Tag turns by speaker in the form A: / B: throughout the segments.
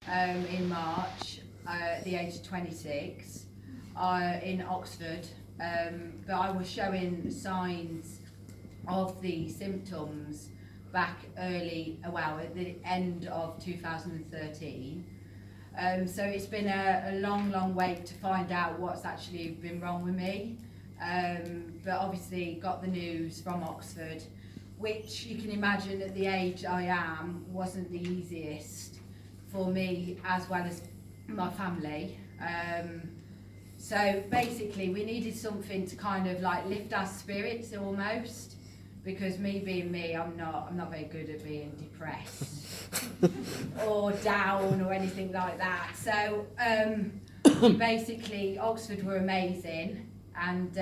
A: in March at the age of 26 in Oxford, but I was showing signs of the symptoms back at the end of 2013. So it's been a long wait to find out what's actually been wrong with me. But obviously got the news from Oxford, which you can imagine at the age I am wasn't the easiest for me as well as my family. So basically we needed something to kind of like lift our spirits almost, because me being me, I'm not very good at being depressed or down or anything like that. So basically Oxford were amazing and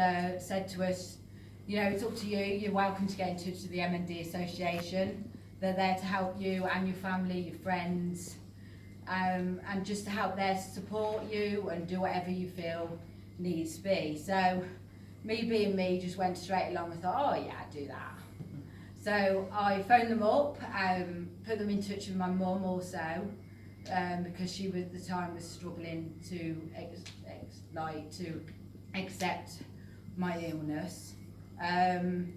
A: said to us, you know, it's up to you, you're welcome to get in touch with the MND Association. They're there to help you and your family, your friends, and just to help there to support you and do whatever you feel needs to be. So me being me just went straight along and thought, oh yeah, do that. So I phoned them up, put them in touch with my mum also, because she was at the time was struggling to accept my illness. And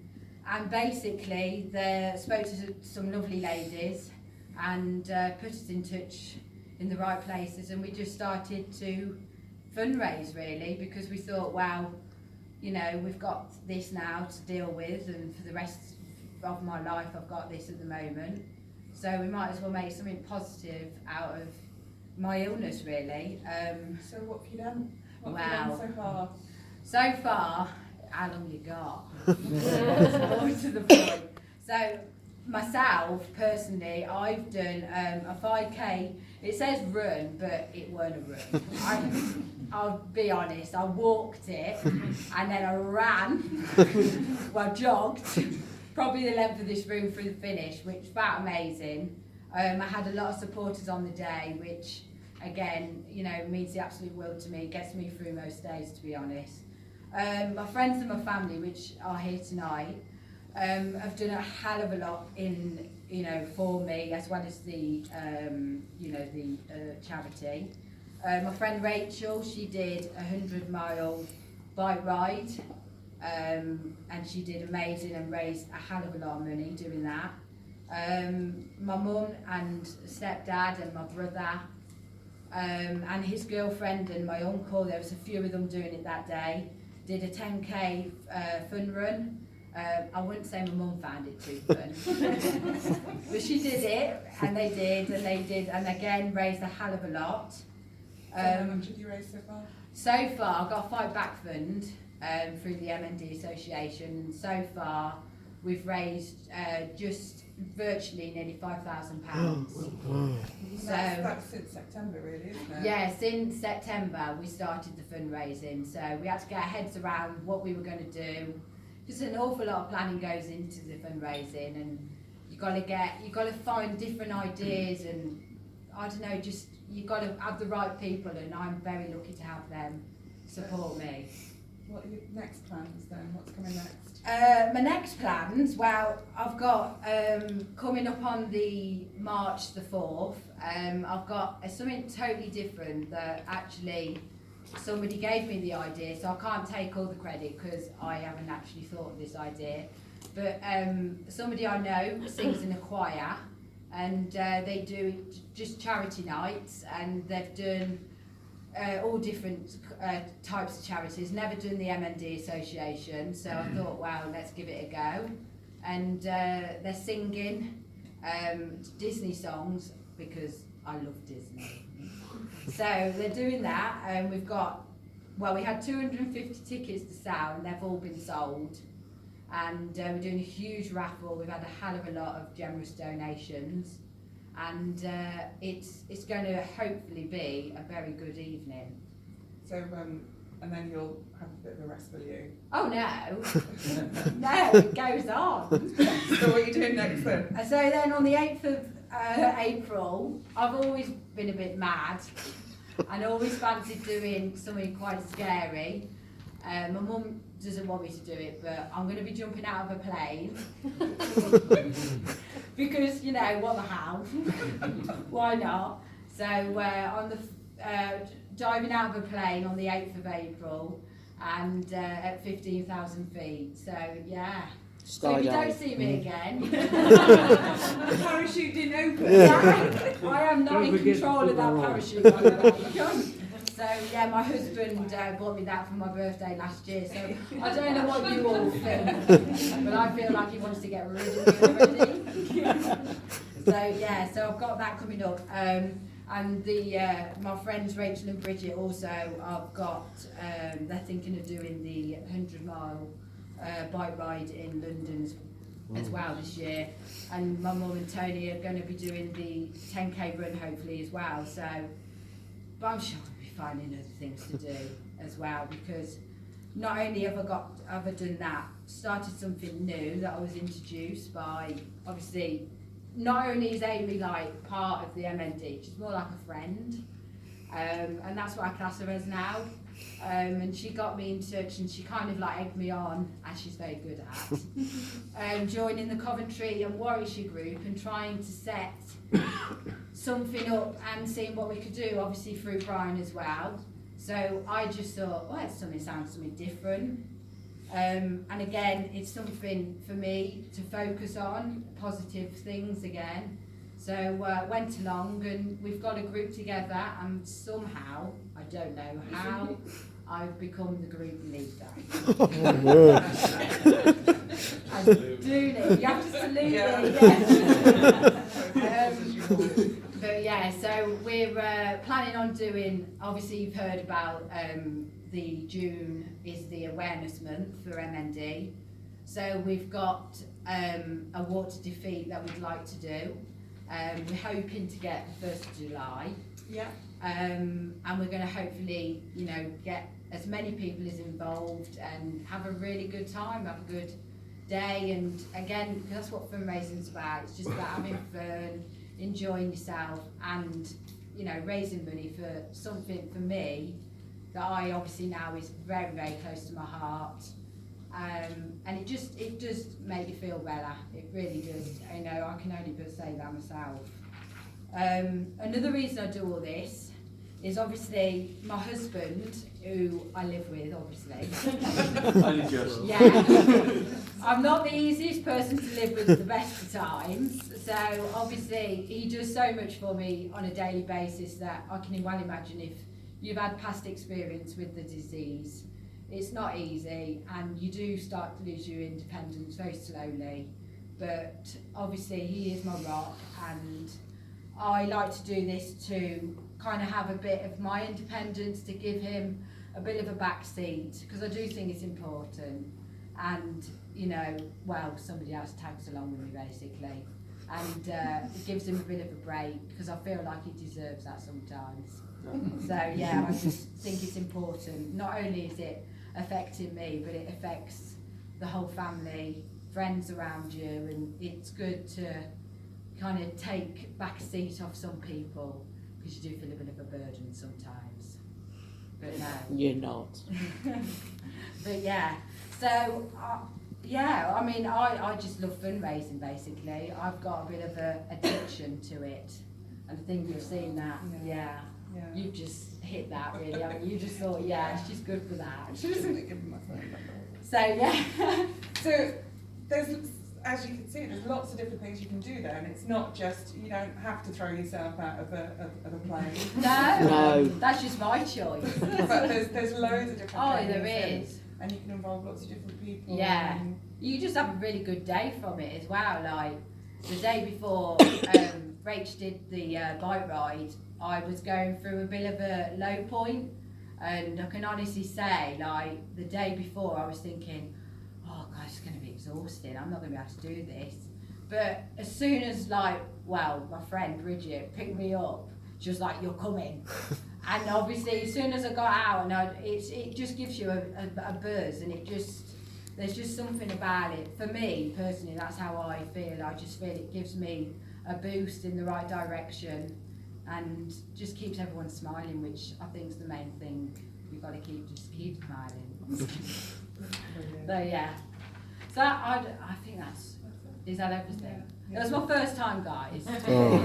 A: basically they spoke to some lovely ladies and put us in touch in the right places, and we just started to fundraise really, because we thought, wow, you know, we've got this now to deal with, and for the rest of my life I've got this at the moment, so we might as well make something positive out of my illness really.
B: So what have you done? What
A: Wow.
B: have you done so far?
A: So far, how long you got? More to the point. So myself personally, I've done a 5k. It says run, but it weren't a run. I'll be honest, I walked it and then I ran, well jogged, probably the length of this room through the finish, which felt amazing. I had a lot of supporters on the day, which again, you know, means the absolute world to me, gets me through most days, to be honest. My friends and my family, which are here tonight, have done a hell of a lot in, you know, for me, as well as the, you know, the charity. My friend Rachel, she did a 100-mile bike ride, and she did amazing and raised a hell of a lot of money doing that. My mum and stepdad and my brother, and his girlfriend and my uncle, there was a few of them doing it that day, did a 10k fun run. I wouldn't say my mum found it too fun, but she did it, and they did, and again raised a hell of a lot.
B: So how much have you raised so far?
A: So far, I've got a Fight Back Fund through the MND Association, and so far we've raised just virtually nearly £5,000. So
B: That's since September really, isn't it?
A: yeah, since September we started the fundraising, so we had to get our heads around what we were going to do. Just an awful lot of planning goes into the fundraising, and you've got to find different ideas, and I don't know, just you've got to have the right people, and I'm very lucky to have them support me.
B: What are your next plans then? What's coming next?
A: My next plans, well, I've got coming up on the March the 4th, I've got something totally different that actually somebody gave me the idea, so I can't take all the credit because I haven't actually thought of this idea. But somebody I know sings in a choir, and they do just charity nights, and they've done all different types of charities, never done the MND Association, so I thought, wow, let's give it a go. And they're singing Disney songs, because I love Disney. So they're doing that, and we had 250 tickets to sell, and they've all been sold. And we're doing a huge raffle. We've had a hell of a lot of generous donations, and it's going to hopefully be a very good evening.
B: So and then you'll have a bit of a rest, will you?
A: Oh no, no, it goes on.
B: So what are you doing next then?
A: So then on the 8th of April, I've always been a bit mad and always fancied doing something quite scary. My mum doesn't want me to do it, but I'm going to be jumping out of a plane because, you know, what the hell, why not? So on the diving out of a plane on the 8th of April and at 15,000 feet. So yeah. So if you don't see me again,
B: The parachute didn't open.
A: yeah, I am not in control of that parachute. By the way. So yeah, my husband bought me that for my birthday last year. So I don't know what you all think, but I feel like he wants to get rid of me already. So yeah, so I've got that coming up. And my friends Rachel and Bridget also, I've got, they're thinking of doing the 100-mile bike ride in London as well this year. And my mum and Tony are going to be doing the 10k run hopefully as well. So, but I'm sure we'll be finding other things to do as well, because not only have I done that, started something new that I was introduced by, obviously, not only is Amy like part of the MND, she's more like a friend, and that's what I class her as now. And she got me in touch, and she kind of like egged me on, as she's very good at, joining the Coventry and Warwickshire group and trying to set something up and seeing what we could do, obviously through Brian as well. So I just thought, well, it's something different. And again, it's something for me to focus on, positive things again. So went along, and we've got a group together, and somehow, I don't know how, I've become the group leader. I do know, you have to salute me, yes. But yeah, so we're planning on doing, obviously you've heard about the June is the awareness month for MND. So we've got a walk to defeat that we'd like to do. We're hoping to get the 1st of July.
B: Yeah.
A: And we're going to hopefully, get as many people as involved and have a really good time, have a good day. And again, that's what fundraising's about. It's just about having fun, enjoying yourself, and raising money for something for me that I obviously now is very, very close to my heart. And it does make you feel better. It really does. I know I can only but say that myself. Another reason I do all this is obviously my husband, who I live with, obviously.
C: Only just.
A: Yeah. I'm not the easiest person to live with at the best of times. So obviously he does so much for me on a daily basis that I can well imagine if you've had past experience with the disease. It's not easy, and you do start to lose your independence very slowly. But obviously he is my rock, and I like to do this to kind of have a bit of my independence, to give him a bit of a back seat, because I do think it's important. And somebody else tags along with me basically, and it gives him a bit of a break, because I feel like he deserves that sometimes. So yeah, I just think it's important. Not only is it affecting me, but it affects the whole family, friends around you, and it's good to kind of take back a seat off some people, because you do feel a bit of a burden sometimes. But no.
D: You're not.
A: But yeah, so I mean, I just love fundraising basically. I've got a bit of an addiction to it, and I think you've seen that. Yeah. You've just hit that really. I mean, you just thought, yeah, she's good for that.
B: She doesn't give me my phone back.
A: So yeah.
B: So there's, as you can see, there's lots of different things you can do there, and it's not just, you don't have to throw yourself out of a plane.
A: No, that's just my choice.
B: But there's loads of different things.
A: Oh, there is.
B: And you can involve lots of different people.
A: Yeah. You just have a really good day from it as well. Like the day before Rach did the bike ride, I was going through a bit of a low point, and I can honestly say, like the day before I was thinking, oh God, it's going to be exhausting, I'm not going to be able to do this. But as soon as my friend Bridget picked me up, she was like, you're coming. And obviously as soon as I got out, and it just gives you a buzz, and there's just something about it. For me personally, that's how I feel. I just feel it gives me a boost in the right direction, and just keeps everyone smiling, which I think is the main thing. You've got to keep smiling. So yeah, so I think is that everything?
B: Yeah.
A: It was my first time, guys.
D: Oh.